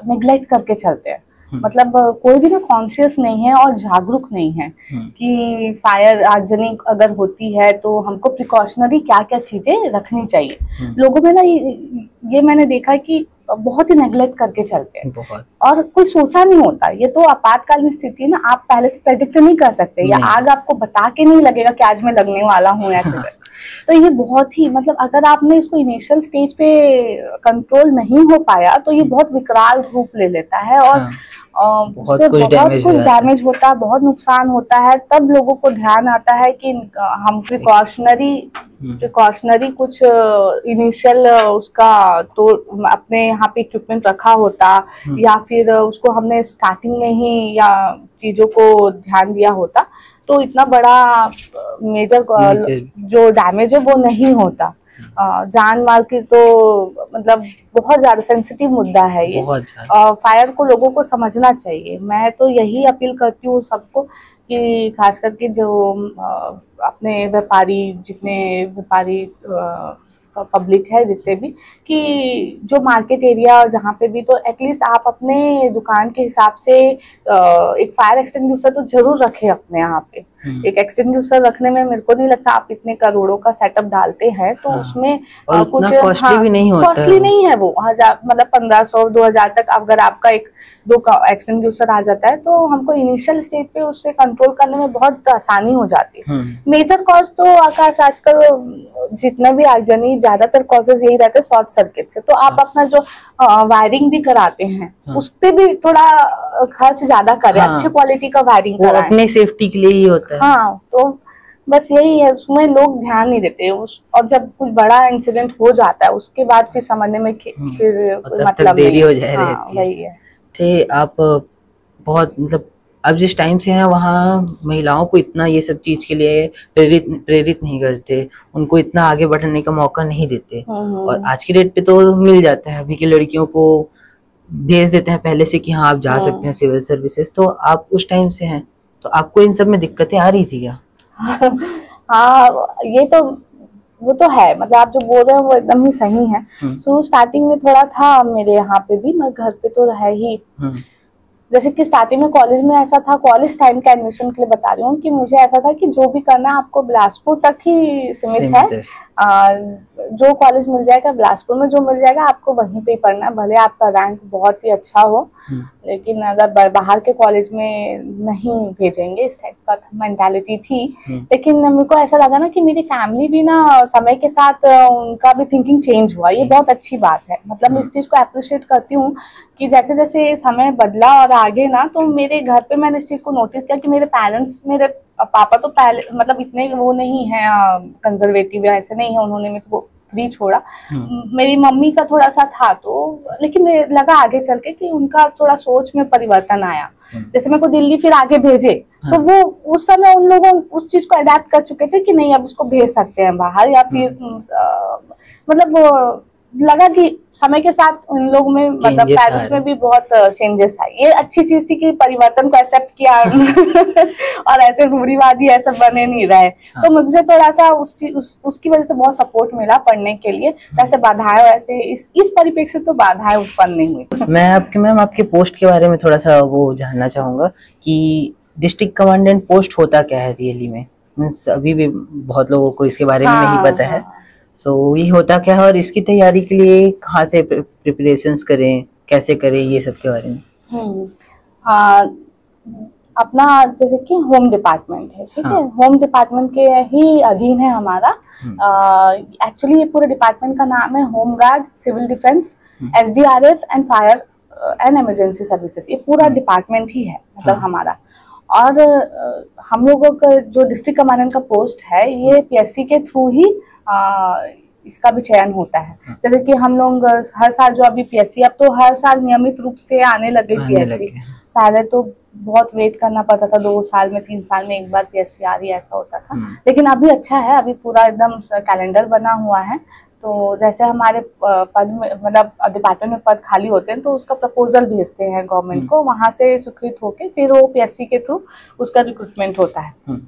नेग्लेक्ट करके चलते हैं। मतलब कोई भी ना कॉन्शियस नहीं है और जागरूक नहीं है कि फायर आगजनी अगर होती है तो हमको प्रिकॉशनरी क्या क्या चीजें रखनी चाहिए। लोगों में ना ये मैंने देखा कि बहुत ही नेग्लेक्ट करके चलते हैं, और कोई सोचा नहीं होता। ये तो आपातकालीन स्थिति है ना, आप पहले से प्रेडिक्ट नहीं कर सकते, या आग आपको बता के नहीं लगेगा कि आज मैं लगने वाला हूँ ऐसे। तो ये बहुत ही, मतलब अगर आपने इसको इनिशियल स्टेज पे कंट्रोल नहीं हो पाया, तो ये बहुत विकराल रूप ले लेता है, और उससे बहुत कुछ डैमेज होता है, बहुत नुकसान होता है। तब लोगों को ध्यान आता है कि हम प्रिकॉशनरी कुछ इनिशियल उसका तो अपने यहाँ पे इक्विपमेंट रखा होता, या फिर उसको हमने स्टार्टिंग में ही या चीजों को ध्यान दिया होता, तो इतना बड़ा मेजर जो डैमेज है वो नहीं होता। जान माल की तो मतलब बहुत ज्यादा सेंसिटिव मुद्दा है ये। फायर को लोगों को समझना चाहिए। मैं तो यही अपील करती हूँ सबको कि खास करके जो अपने जितने व्यापारी पब्लिक है, जितने भी, कि जो मार्केट एरिया जहाँ पे भी, तो एटलीस्ट आप अपने दुकान के हिसाब से एक फायर एक्सटिंग्विशर तो जरूर रखें अपने यहाँ पे। एक एक्सटिंग्विशर रखने में मेरे को नहीं लगता आप इतने करोड़ों का सेटअप डालते हैं, तो उसमें कुछ कॉस्टली भी नहीं होता, कॉस्टली नहीं है वो। मतलब 1500-2000 तक अगर आपका 1-2 एक्सटिंग्विशर आ जाता है, तो हमको इनिशियल स्टेज पे उससे कंट्रोल करने में बहुत आसानी हो जाती है। मेजर कॉज तो आकाश आजकल जितने भी आगजनी, ज्यादातर कॉजेज यही रहते हैं शॉर्ट सर्किट से। तो आप अपना जो वायरिंग भी कराते हैं, उस पे भी थोड़ा खर्च ज्यादा करें, अच्छी क्वालिटी का वायरिंग कराएं, अपने सेफ्टी के लिए ही होता है। हाँ, तो बस यही है, उसमें लोग ध्यान नहीं देते और जब कुछ बड़ा इंसिडेंट हो जाता है, उसके बाद फिर समझने में फिर मतलब देरी हो जाए। वही है।
आप बहुत मतलब अब जिस टाइम से हैं वहाँ महिलाओं को इतना ये सब चीज के लिए प्रेरित नहीं करते, उनको इतना आगे बढ़ने का मौका नहीं देते। और आज की डेट पे तो मिल जाता है, अभी की लड़कियों को भेज देते हैं पहले से कि हाँ आप जा सकते हैं सिविल सर्विसेज। तो आप उस टाइम से हैं, तो आपको इन सब में दिक्कतें आ रही थी क्या?
हाँ, ये तो वो तो है, मतलब आप जो बोल रहे हो वो एकदम ही सही है। शुरू स्टार्टिंग में थोड़ा था मेरे यहाँ पे भी, मैं घर पे तो रह ही, जैसे कि स्टार्टिंग में कॉलेज में ऐसा था, कॉलेज टाइम के एडमिशन के लिए बता रही हूँ कि मुझे ऐसा था कि जो भी करना है आपको बिलासपुर तक ही सीमित है। जो कॉलेज मिल जाएगा बिलासपुर में, जो मिल जाएगा आपको वहीं पे ही पढ़ना है, भले आपका रैंक बहुत ही अच्छा हो, लेकिन अगर बाहर के कॉलेज में नहीं भेजेंगे, इस टाइप का मेंटालिटी थी। लेकिन मेरे को ऐसा लगा ना कि मेरी फैमिली भी ना समय के साथ उनका भी थिंकिंग चेंज हुआ, ये बहुत अच्छी बात है। मतलब मैं इस चीज को अप्रिशिएट करती हूँ कि जैसे जैसे समय बदला और आगे ना, तो मेरे घर पे मैंने इस चीज को नोटिस किया कि मेरे पेरेंट्स, मेरे पापा तो पहले मतलब इतने वो नहीं है कंजर्वेटिव या ऐसे नहीं है, उन्होंने मेरे को फ्री छोड़ा। मेरी मम्मी का थोड़ा सा था, तो लेकिन लगा आगे चल के कि उनका थोड़ा सोच में परिवर्तन आया। जैसे मेरे को दिल्ली फिर आगे भेजे, तो वो उस समय उन लोगों उस चीज को अडेप्ट कर चुके थे कि नहीं अब उसको भेज सकते हैं बाहर, या फिर मतलब लगा कि समय के साथ उन लोग में मतलब पेरेंट्स में भी बहुत चेंजेस आए। ये अच्छी चीज थी कि परिवर्तन को एक्सेप्ट किया और ऐसे रूढ़िवादी ऐसा बने नहीं रहे। तो मुझे थोड़ा सा उसकी वजह से बहुत सपोर्ट मिला पढ़ने के लिए। वैसे बाधाएं, वैसे इस परिप्रेक्ष्य से तो बाधाएं उत्पन्न नहीं हुई।
मैं आपके पोस्ट के बारे में थोड़ा सा वो जानना चाहूंगा कि डिस्ट्रिक्ट कमांडेंट पोस्ट होता क्या है रियली में? अभी भी बहुत लोगों को इसके बारे में नहीं पता है। सो ये होता क्या है और इसकी तैयारी के लिए कहाँ से प्रिपरेशंस करें, कैसे करें, ये सब के बारे में।
अपना जैसे कि होम डिपार्टमेंट है, ठीक है, होम डिपार्टमेंट के ही अधीन है हमारा। एक्चुअली ये पूरे डिपार्टमेंट का नाम है home guard, civil defence, SDRF and fire and emergency services. ये पूरा डिपार्टमेंट ही है मतलब हमारा। और हम लोगों का जो डिस्ट्रिक्ट कमांडेंट का पोस्ट है, ये PSC के थ्रू ही इसका भी चयन होता है। जैसे कि हम लोग हर साल जो अभी PSC, अब तो हर साल नियमित रूप से आने लगे PSC। पहले तो बहुत वेट करना पड़ता था, 2 साल में 3 साल में एक बार PSC आ रही है, ऐसा होता था। लेकिन अभी अच्छा है, अभी पूरा एकदम कैलेंडर बना हुआ है। तो जैसे हमारे पद में मतलब डिपार्टमेंट में पद खाली होते हैं, तो उसका प्रपोजल भेजते हैं गवर्नमेंट को, वहां से स्वीकृत होके फिर वो PSC के थ्रू उसका रिक्रूटमेंट होता है।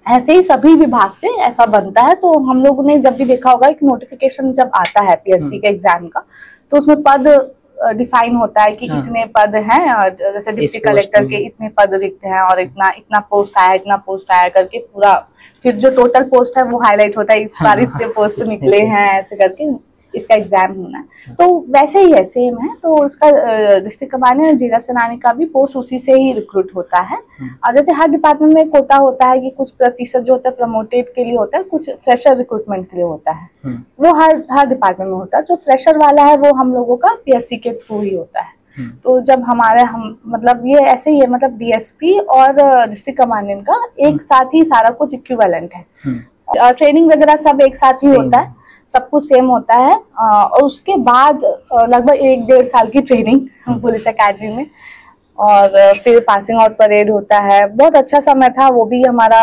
ऐसे ही सभी विभाग से ऐसा बनता है। तो हम लोग ने जब भी देखा होगा कि नोटिफिकेशन जब आता है PSC के एग्जाम का, तो उसमें पद डिफाइन होता है कि इतने पद हैं, और जैसे डिप्टी कलेक्टर के इतने पद रिक्त हैं और इतना पोस्ट आया, इतना पोस्ट आया करके पूरा फिर जो टोटल पोस्ट है वो हाईलाइट होता है, इस बार इतने पोस्ट निकले हैं, ऐसे करके इसका एग्जाम होना है। तो वैसे ही है, सेम है। तो उसका डिस्ट्रिक्ट कमांडेंट जिला सेनानी का भी पोस्ट उसी से ही रिक्रूट होता है। और जैसे हर डिपार्टमेंट में कोटा होता है कि कुछ प्रतिशत जो होता है प्रमोटेड के लिए होता है, कुछ फ्रेशर रिक्रूटमेंट के लिए होता है। वो हर डिपार्टमेंट में होता है। जो फ्रेशर वाला है वो हम लोगों का PSC के थ्रू ही होता है। तो जब हम मतलब ये ऐसे ही है, मतलब DSP और डिस्ट्रिक्ट कमांडेंट का एक साथ ही सारा कुछ इक्विवेलेंट है। ट्रेनिंग वगैरह सब एक साथ ही होता है, सब कुछ सेम होता है। और उसके बाद लगभग 1-1.5 साल की ट्रेनिंग पुलिस अकेडमी में, और फिर पासिंग आउट परेड होता है। बहुत अच्छा समय था वो भी। हमारा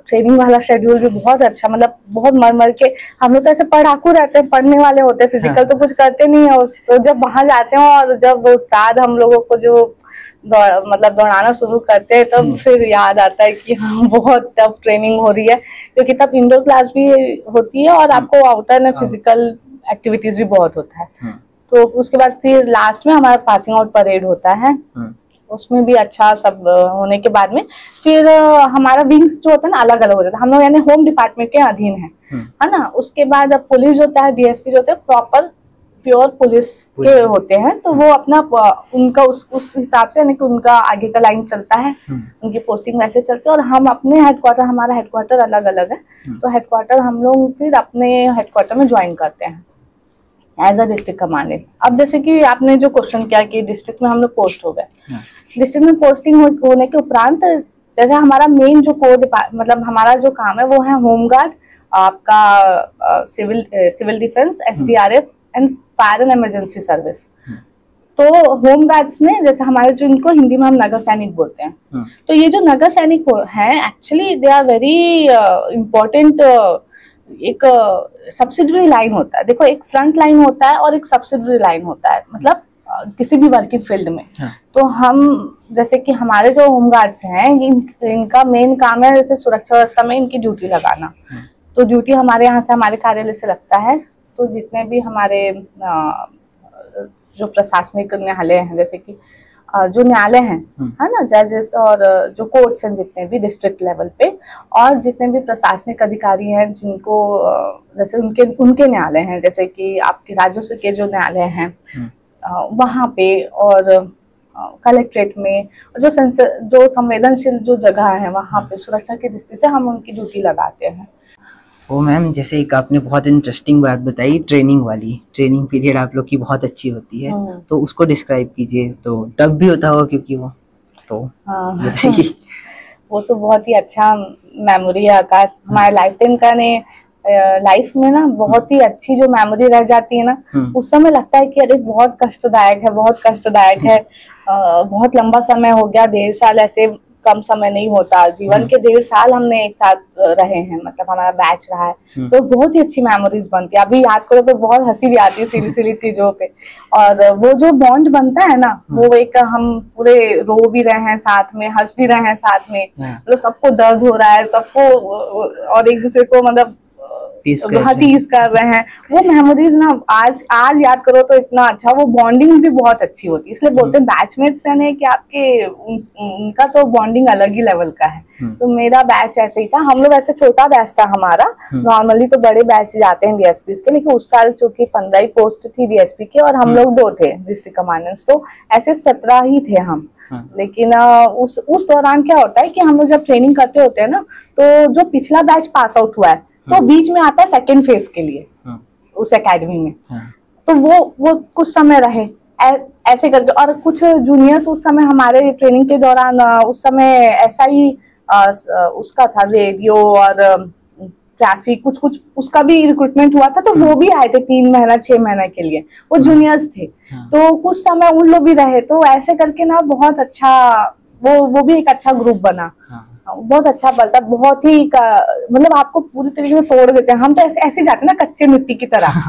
ट्रेनिंग वाला शेड्यूल भी बहुत अच्छा, मतलब बहुत मर के हम लोग तो ऐसे पढ़ाकू रहते हैं, पढ़ने वाले होते हैं, फिजिकल तो कुछ करते नहीं है। तो जब वहां जाते हैं और जब उस्ताद हम लोगों को जो मतलब दौड़ाना शुरू करते हैं, तब फिर याद आता है कि हाँ बहुत टफ ट्रेनिंग हो रही है, क्योंकि तब इंडोर क्लास भी होती है और आपको आउटर में फिजिकल एक्टिविटीज भी बहुत होता है। तो उसके बाद फिर लास्ट में हमारा पासिंग आउट परेड होता है, उसमें भी अच्छा सब होने के बाद में फिर हमारा विंग्स जो होता है ना अलग अलग हो जाता है। हम लोग यानी होम डिपार्टमेंट के अधीन है ना। उसके बाद अब पुलिस जो होता है, DSP जो होते हैं, प्रॉपर प्योर पुलिस के होते हैं। तो वो अपना उनका उस हिसाब से यानी कि उनका आगे का लाइन चलता है, उनकी पोस्टिंग वैसे चलती है। और हम अपने हेडक्वार्टर, हमारा हेडक्वार्टर अलग अलग है, तो हेडक्वार्टर हम लोग फिर अपने हेडक्वार्टर में ज्वाइन करते हैं एज अ डिस्ट्रिक्ट कमांडेंट। अब जैसे कि आपने जो क्वेश्चन किया कि डिस्ट्रिक्ट में हम लोग पोस्ट हो गए, डिस्ट्रिक्ट में पोस्टिंग होने के उपरांत जैसे हमारा मेन जो मतलब हमारा जो काम है वो है होमगार्ड, आपका civil defence, SDRF and fire and emergency service. तो होम गार्ड्स में जैसे हमारे जो इनको हिंदी में हम नगर सैनिक बोलते हैं, तो ये जो नगर सैनिक हैं actually they are very important. एक सब्सिडरी लाइन होता है, देखो एक फ्रंट लाइन होता है और एक सब्सिडरी लाइन होता है, मतलब किसी भी वर्किंग फील्ड में। तो हम जैसे कि हमारे जो होम गार्ड्स हैं इनका मेन काम है जैसे सुरक्षा व्यवस्था में इनकी ड्यूटी लगाना। तो ड्यूटी हमारे यहाँ से हमारे कार्यालय से लगता है। तो जितने भी हमारे जो प्रशासनिक न्यायालय हैं जैसे कि जो न्यायालय हैं है ना, जजेस और जो कोर्ट्स हैं जितने भी डिस्ट्रिक्ट लेवल पे, और जितने भी प्रशासनिक अधिकारी हैं जिनको जैसे उनके न्यायालय हैं जैसे कि आपके राजस्व के जो न्यायालय हैं वहाँ पे, और कलेक्ट्रेट में जो संवेदनशील जो जगह है वहाँ पे सुरक्षा की दृष्टि से हम उनकी ड्यूटी लगाते हैं।
ओ मैम, जैसे एक आपने बहुत इंटरेस्टिंग बात बताई ट्रेनिंग वाली, ट्रेनिंग पीरियड आप लोग की बहुत अच्छी होती है, तो उसको डिस्क्राइब कीजिए। तो टफ भी होता होगा क्योंकि वो तो बताइए।
वो तो बहुत ही अच्छा मेमोरी है आकाश, हमारे लाइफ टाइम का ने लाइफ में ना बहुत ही अच्छी जो मेमोरी रह जाती है ना, उस समय लगता है कि अरे बहुत कष्टदायक है, बहुत कष्टदायक है। बहुत लंबा समय हो गया, 1.5 साल ऐसे कम समय नहीं होता, जीवन के 1.5 साल हमने एक साथ रहे हैं, मतलब हमारा बैच रहा है। तो बहुत ही अच्छी मेमोरीज बनती है, अभी याद करो तो बहुत हंसी भी आती है सिली सिली चीजों पे। और वो जो बॉन्ड बनता है ना, वो एक हम पूरे रो भी रहे हैं साथ में, हंस भी रहे हैं साथ में, मतलब सबको दर्द हो रहा है सबको, और एक दूसरे को मतलब टीज कर रहे हैं। वो मेमोरीज ना आज याद करो तो इतना अच्छा, वो बॉन्डिंग भी बहुत अच्छी होती है। इसलिए बोलते हैं बैचमेट्स है कि आपके उनका तो बॉन्डिंग अलग ही लेवल का है। तो मेरा बैच ऐसे ही था, हम लोग ऐसे छोटा बैच था हमारा, नॉर्मली तो बड़े बैच जाते हैं डीएसपी के, लेकिन उस साल चूंकि 15 ही पोस्ट थी डीएसपी के और हम लोग 2 थे डिस्ट्रिक्ट कमांडेंट्स, तो ऐसे 17 ही थे हम। लेकिन उस दौरान क्या होता है कि हम लोग जब ट्रेनिंग करते होते हैं ना, तो जो पिछला बैच पास आउट हुआ है तो बीच में आता है सेकेंड फेज के लिए उस एकेडमी में, तो वो कुछ समय रहे ऐसे करके। और कुछ जूनियर्स उस समय हमारे ट्रेनिंग के दौरान उस समय ऐसा ही उसका था, रेडियो और ट्रैफिक कुछ उसका भी रिक्रूटमेंट हुआ था, तो वो भी आए थे 3 महीना 6 महीने के लिए, वो जूनियर्स थे। तो कुछ समय उन लोग भी रहे, तो ऐसे करके ना बहुत अच्छा वो भी एक अच्छा ग्रुप बना, बहुत अच्छा पलता, बहुत ही मतलब आपको पूरी तरीके से तोड़ देते हैं। हम तो ऐसे जाते हैं ना कच्चे मिट्टी की तरह,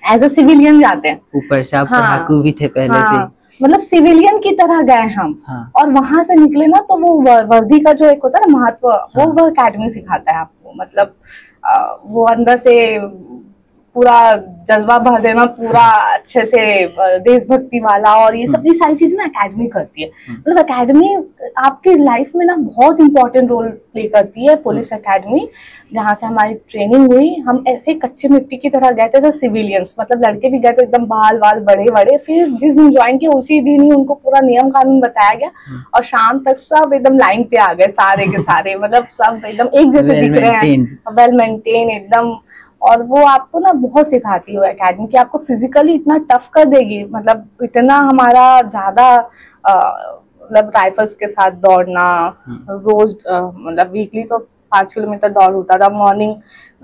एज ए सिविलियन जाते हैं।
ऊपर से आप पढ़ाकू भी थे पहले से,
मतलब सिविलियन की तरह गए हम। और वहां से निकले ना तो वो वर्दी का जो एक होता है ना महत्व, वो एकेडमी सिखाता है आपको, मतलब वो अंदर से पूरा जज्बा भर देना, पूरा अच्छे से देशभक्ति वाला, और ये सब सारी चीजें ना एकेडमी करती है। मतलब एकेडमी आपकी लाइफ में ना बहुत इंपॉर्टेंट रोल प्ले करती है। पुलिस एकेडमी जहाँ से हमारी ट्रेनिंग हुई, हम ऐसे कच्चे मिट्टी की तरह गए थे सिविलियंस, मतलब लड़के भी गए तो एकदम बाल बड़े बड़े, फिर जिस दिन ज्वाइन किया उसी दिन ही उनको पूरा नियम कानून बताया गया, और शाम तक सब एकदम लाइन पे आ गए सारे के सारे, मतलब सब एकदम एक जैसे दिख रहे हैं, वेल मेंटेन एकदम। और वो आपको ना बहुत सिखाती है एकेडमी की, आपको फिजिकली इतना टफ कर देगी, मतलब इतना हमारा ज्यादा मतलब राइफल्स के साथ दौड़ना रोज, मतलब वीकली तो 5 किलोमीटर दौड़ होता था, मॉर्निंग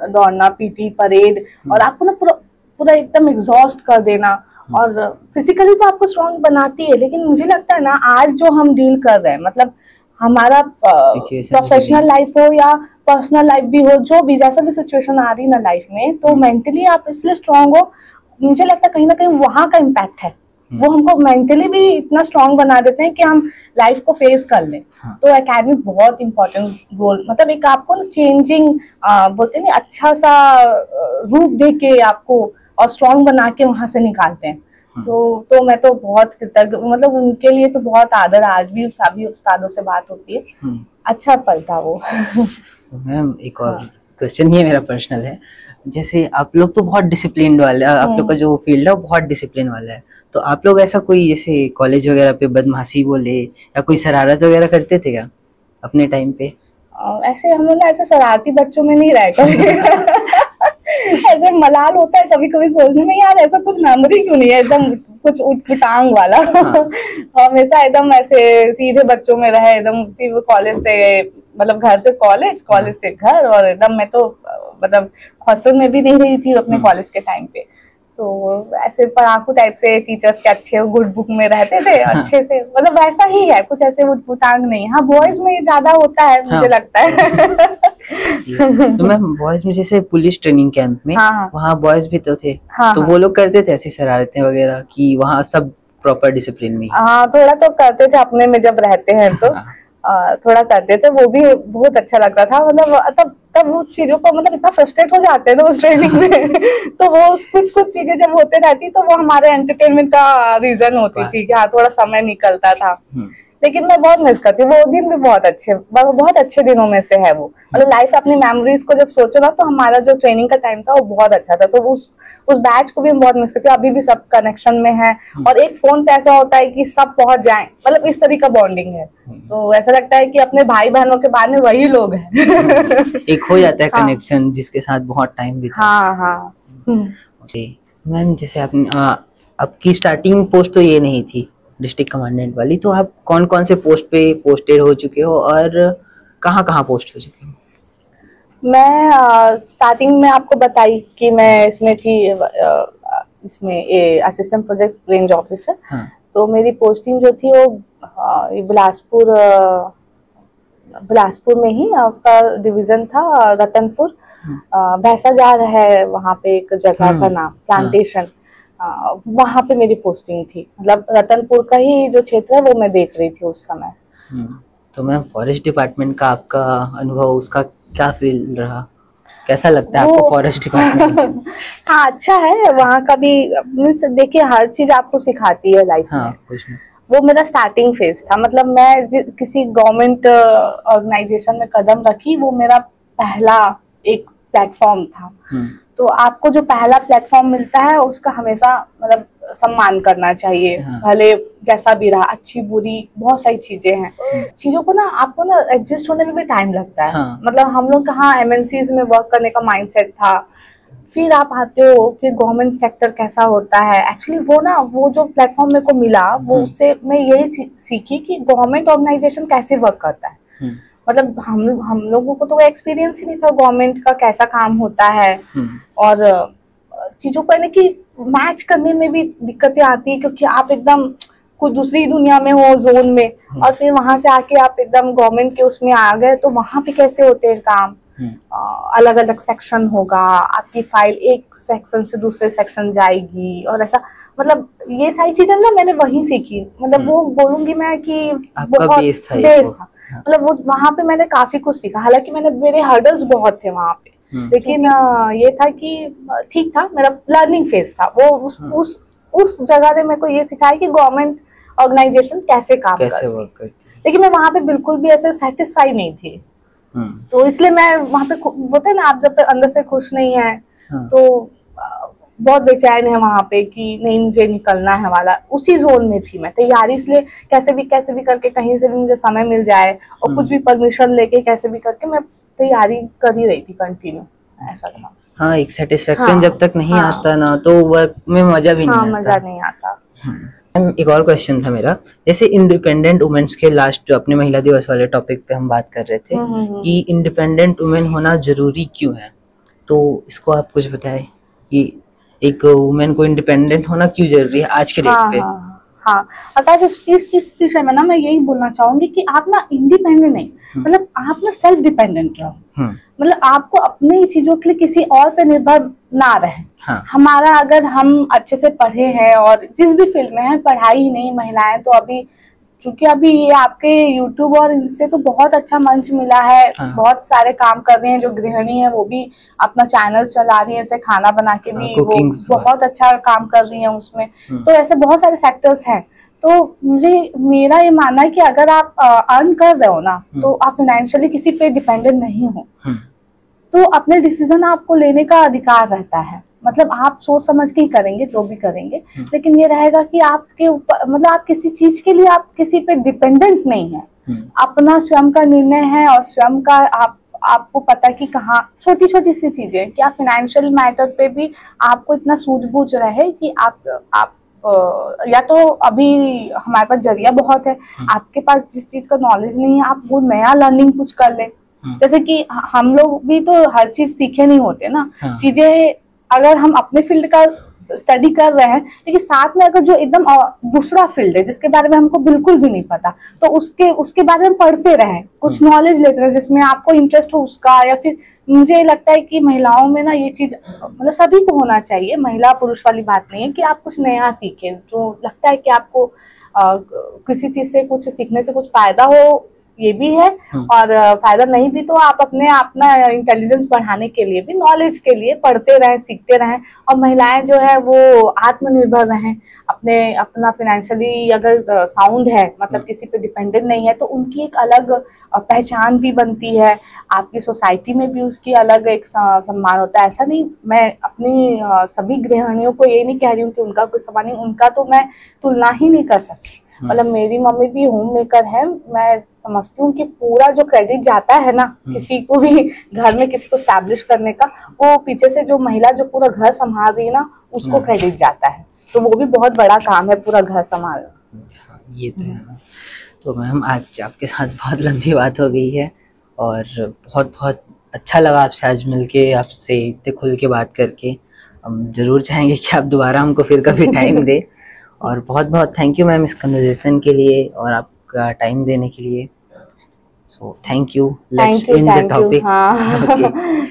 दौड़ना, पीटी परेड, और आपको ना पूरा एकदम एग्जॉस्ट कर देना। और फिजिकली तो आपको स्ट्रॉन्ग बनाती है, लेकिन मुझे लगता है ना आज जो हम डील कर रहे हैं, मतलब हमारा प्रोफेशनल लाइफ हो या पर्सनल लाइफ भी हो, जो भी जैसा भी सिचुएशन आ रही ना लाइफ में, तो मेंटली आप इसलिए स्ट्रांग हो, मुझे लगता है कहीं ना कहीं वहां का इम्पैक्ट है, वो हमको मेंटली भी इतना स्ट्रांग बना देते हैं कि हम लाइफ को फेस कर लें। तो एकेडमी बहुत इंपॉर्टेंट रोल, मतलब एक आपको ना चेंजिंग बोलते हैं अच्छा सा रूप दे के आपको और स्ट्रांग बना के वहां से निकालते हैं। तो मैं तो बहुत कृतज्ञ, मतलब उनके लिए तो बहुत आदर, आज भी सभी उस्तादों से बात होती है, अच्छा पल था वो।
मैम एक और क्वेश्चन ये मेरा पर्सनल है, जैसे आप लोग तो बहुत डिसिप्लिन वाले, आप लोग का जो फील्ड है वो बहुत डिसिप्लिन वाला है, तो आप लोग ऐसा कोई जैसे कॉलेज वगैरह पे बदमाशी बोले या कोई शरारत वगैरह करते थे क्या अपने टाइम पे?
ऐसे हम लोग ऐसे शरारती बच्चों में नहीं रह कभी ऐसे मलाल होता है कभी कभी सोचने में, यार ऐसा कुछ मेमोरी क्यों नहीं है एकदम कुछ उठपटांग वाला। हमेशा एकदम ऐसे सीधे बच्चों में रहे, एकदम कॉलेज से मतलब घर से कॉलेज, कॉलेज से घर, और एकदम मैं तो मतलब हॉस्टल में भी नहीं रही थी अपने कॉलेज के टाइम पे, तो ऐसे पढ़ाकू टाइप से टीचर्स के अच्छे गुड बुक में रहते थे अच्छे से, मतलब वैसा ही है, कुछ ऐसे उटपुटांग नहीं। हाँ बॉयज में ज्यादा होता है मुझे लगता है।
तो मैम बॉयज में जैसे पुलिस ट्रेनिंग कैंप में वहाँ बॉयज भी तो थे, तो वो लोग करते थे ऐसी शरारतें वगैरह कि वहाँ सब प्रॉपर डिसिप्लिन में?
हाँ थोड़ा तो करते थे, अपने में जब रहते हैं तो थोड़ा करते थे, वो भी बहुत अच्छा लगता था। मतलब तब उस चीजों को मतलब इतना फ्रस्ट्रेट हो जाते हैं ना उस ट्रेनिंग में तो वो कुछ चीजें जब होते रहती तो वो हमारे एंटरटेनमेंट का रीजन होती थी कि हाँ थोड़ा समय निकलता था। लेकिन मैं बहुत मिस करती हूँ, वो दिन भी बहुत अच्छे दिनों में से है वो। मतलब लाइफ अपनी मेमोरीज को जब सोचो ना तो हमारा जो ट्रेनिंग का टाइम था वो बहुत अच्छा था। तो उस बैच को भी हम बहुत मिस करते हैं, अभी भी सब कनेक्शन में है। और एक फोन पे ऐसा होता है कि सब पहुंच जाएं, मतलब इस तरह का बॉन्डिंग है। तो ऐसा लगता है कि अपने भाई बहनों के बाद में वही लोग हैं।
एक हो जाता है कनेक्शन जिसके साथ बहुत टाइम बिता।
हाँ।
मैम जैसे आपकी स्टार्टिंग पोस्ट तो ये नहीं थी डिस्ट्रिक्ट कमांडेंट वाली, तो आप कौन कौन से पोस्ट पे पोस्टेड हो चुके हो और कहाँ कहाँ पोस्ट हो चुके हो?
मैं स्टार्टिंग में आपको बताई कि मैं इसमें थी, इसमें असिस्टेंट प्रोजेक्ट रेंज ऑफिसर। तो मेरी पोस्टिंग जो थी वो बिलासपुर में ही, उसका डिवीजन था रतनपुर। भैंसाजार है वहाँ पे एक जगह का नाम, प्लांटेशन, वहां पे मेरी पोस्टिंग थी। मतलब रतनपुर का ही जो क्षेत्र है वो मैं देख रही थी उस समय।
तो मैम फॉरेस्ट डिपार्टमेंट का आपका अनुभव, उसका क्या फील रहा, कैसा लगता है आपको फॉरेस्ट डिपार्टमेंट?
हाँ अच्छा है वहाँ का भी। देखिए हर चीज आपको सिखाती है लाइफ में। वो मेरा स्टार्टिंग फेज था, मतलब मैं किसी गवर्नमेंट ऑर्गेनाइजेशन में कदम रखी, वो मेरा पहला एक प्लेटफॉर्म था। तो आपको जो पहला प्लेटफॉर्म मिलता है उसका हमेशा मतलब सम्मान करना चाहिए। भले जैसा भी रहा, अच्छी बुरी बहुत सारी चीजें हैं, चीजों को ना आपको ना एडजस्ट होने में भी टाइम लगता है। मतलब हम लोग कहाँ MNCs में वर्क करने का माइंडसेट था, फिर आप आते हो, फिर गवर्नमेंट सेक्टर कैसा होता है। एक्चुअली वो जो प्लेटफॉर्म मेरे को मिला, वो उससे मैं यही सीखी कि गवर्नमेंट ऑर्गेनाइजेशन कैसे वर्क करता है। मतलब हम लोगों को तो एक्सपीरियंस ही नहीं था गवर्नमेंट का कैसा काम होता है, और चीजों को यानी कि मैच करने में भी दिक्कतें आती है, क्योंकि आप एकदम कुछ दूसरी दुनिया में हो, जोन में, और फिर वहां से आके आप एकदम गवर्नमेंट के उसमें आ गए, तो वहां पे कैसे होते हैं काम। अलग अलग सेक्शन होगा, आपकी फाइल एक सेक्शन से दूसरे सेक्शन जाएगी, और ऐसा मतलब ये सारी चीजें ना मैंने वहीं सीखी। मतलब वो बोलूंगी मैं कि बहुत बेस था। मतलब वो वहां पे मैंने काफी कुछ सीखा। हालांकि मेरे हर्डल्स बहुत थे वहां पे, लेकिन ये था कि ठीक था, मेरा लर्निंग फेज था वो। उस जगह ने मेरे को ये सिखाया कि गवर्नमेंट ऑर्गेनाइजेशन कैसे काम करती है। लेकिन मैं वहां पे बिल्कुल भी ऐसे सेटिस्फाई नहीं थी। तो इसलिए मैं वहां पे, बोलते हैं ना आप जब तक अंदर से खुश नहीं है तो बहुत बेचैन है वहां पे कि नहीं मुझे निकलना है वाला। उसी जोन में थी मैं। तैयारी इसलिए कैसे भी करके कहीं से भी मुझे समय मिल जाए और कुछ भी परमिशन लेके कैसे भी करके मैं तैयारी कर ही रही थी कंटिन्यू, ऐसा था।
हाँ, एक सेटिस्फेक्शन जब तक नहीं आता ना तो वर्क में मजा भी नहीं आता।
मजा नहीं आता।
एक और क्वेश्चन था मेरा, जैसे इंडिपेंडेंट वुमेन्स के लास्ट अपने महिला दिवस वाले टॉपिक पे हम बात कर रहे थे कि इंडिपेंडेंट वुमेन होना जरूरी क्यों है, तो इसको आप कुछ बताएं कि एक वुमेन को इंडिपेंडेंट होना क्यों जरूरी है आज के डेट पे?
हाँ, इस विषय में ना मैं यही बोलना चाहूंगी कि आप ना इंडिपेंडेंट नहीं, मतलब आप ना सेल्फ डिपेंडेंट रहो। मतलब आपको अपनी चीजों के लिए किसी और पे निर्भर ना रहे। हमारा अगर हम अच्छे से पढ़े हैं और जिस भी फील्ड में है, पढ़ाई ही नहीं, महिलाएं तो अभी चूंकि अभी ये आपके YouTube और इनसे तो बहुत अच्छा मंच मिला है। बहुत सारे काम कर रहे हैं, जो गृहिणी है वो भी अपना चैनल चला रही है, ऐसे खाना बना के भी वो बहुत अच्छा काम कर रही है उसमें। तो ऐसे बहुत सारे सेक्टर्स हैं। तो मेरा ये मानना है कि अगर आप अर्न कर रहे हो ना, तो आप फाइनेंशियली किसी पे डिपेंडेंट नहीं हो, तो अपने डिसीजन आपको लेने का अधिकार रहता है। मतलब आप सोच समझ के ही करेंगे जो भी करेंगे, लेकिन ये रहेगा कि आपके ऊपर, मतलब आप किसी चीज के लिए आप किसी पे डिपेंडेंट नहीं है। अपना स्वयं का निर्णय है, और स्वयं का आपको पता है कि कहाँ छोटी छोटी सी चीजें, कि आप फाइनेंशियल मैटर पे भी आपको इतना सूझबूझ रहे कि आप या तो अभी हमारे पास जरिया बहुत है, आपके पास जिस चीज का नॉलेज नहीं है आप वो नया लर्निंग कुछ कर ले। जैसे कि हम लोग भी तो हर चीज सीखे नहीं होते ना। चीजें अगर हम अपने फील्ड का स्टडी कर रहे हैं, लेकिन साथ में अगर जो एकदम दूसरा फील्ड है जिसके बारे में हमको बिल्कुल भी नहीं पता, तो उसके बारे में पढ़ते रहें, कुछ नॉलेज लेते रहें जिसमें आपको इंटरेस्ट हो उसका। या फिर मुझे लगता है कि महिलाओं में ना ये चीज मतलब सभी को होना चाहिए, महिला पुरुष वाली बात नहीं है, कि आप कुछ नया सीखें। जो लगता है कि आपको किसी चीज से कुछ सीखने से कुछ फायदा हो, ये भी है, और फायदा नहीं भी तो आप अपना इंटेलिजेंस बढ़ाने के लिए भी, नॉलेज के लिए पढ़ते रहें, सीखते रहें। और महिलाएं जो है वो आत्मनिर्भर रहें, अपना फाइनेंशियली अगर साउंड है, मतलब किसी पे डिपेंडेंट नहीं है, तो उनकी एक अलग पहचान भी बनती है, आपकी सोसाइटी में भी उसकी अलग एक सम्मान होता है। ऐसा नहीं, मैं अपनी सभी गृहिणियों को ये नहीं कह रही हूँ कि उनका कोई सम्मान नहीं, उनका तो मैं तुलना ही नहीं कर सकती। मतलब मेरी मम्मी भी होम मेकर है, मैं समझती हूँ कि पूरा जो क्रेडिट जाता है ना किसी को भी घर में किसी को स्टैब्लिश करने का, वो पीछे से जो महिला जो पूरा घर संभाल रही है ना, उसको क्रेडिट जाता है। तो वो भी बहुत बड़ा काम है, पूरा घर संभालना।
ये तो है। तो मैम आज आपके साथ बहुत लंबी बात हो गई है, और बहुत बहुत अच्छा लगा आपसे आज मिलके, आपसे इतने खुल के बात करके। हम जरूर चाहेंगे कि आप दोबारा हमको फिर कभी टाइम दे। और बहुत बहुत थैंक यू मैम इस कन्वर्सेशन के लिए और आपका टाइम देने के लिए। So thank you, let's end the topic.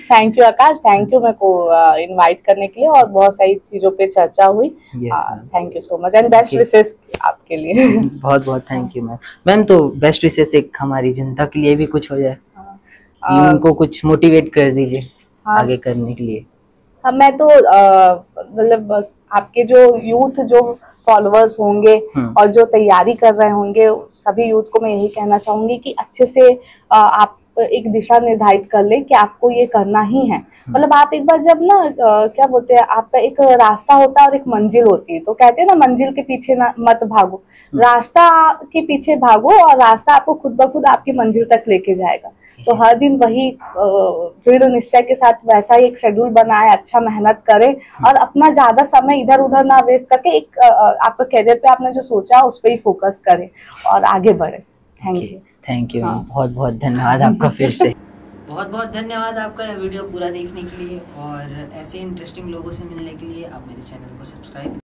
Thank you Akash, thank you मेरे को इनवाइट करने के लिए, और बहुत सारी चीजों पे चर्चा हुई। Thank you so much, and best wishes आपके लिए।
बहुत बहुत थैंक यू मैम। मैम तो बेस्ट विशेस एक हमारी जनता के लिए भी कुछ हो जाए, उनको कुछ मोटिवेट कर दीजिए आगे करने के लिए।
मैं तो मतलब बस आपके जो यूथ जो फॉलोअर्स होंगे और जो तैयारी कर रहे होंगे, सभी यूथ को मैं यही कहना चाहूंगी कि अच्छे से आप एक दिशा निर्धारित कर लें कि आपको ये करना ही है। मतलब आप एक बार जब ना क्या बोलते हैं, आपका एक रास्ता होता है और एक मंजिल होती है, तो कहते हैं ना मंजिल के पीछे ना मत भागो, रास्ता के पीछे भागो, और रास्ता आपको खुद ब खुद आपकी मंजिल तक लेके जाएगा। तो हर दिन वही दृढ़ निश्चय के साथ वैसा ही एक शेड्यूल बनाए, अच्छा मेहनत करें, और अपना ज्यादा समय इधर उधर ना वेस्ट करके एक आपका करियर पे आपने जो सोचा उस पर ही फोकस करें और आगे बढ़े।
थैंक यू बहुत बहुत धन्यवाद आपका फिर से। बहुत बहुत धन्यवाद आपका यह वीडियो पूरा देखने के लिए, और ऐसे इंटरेस्टिंग लोगों से मिलने के लिए आप मेरे चैनल को सब्सक्राइब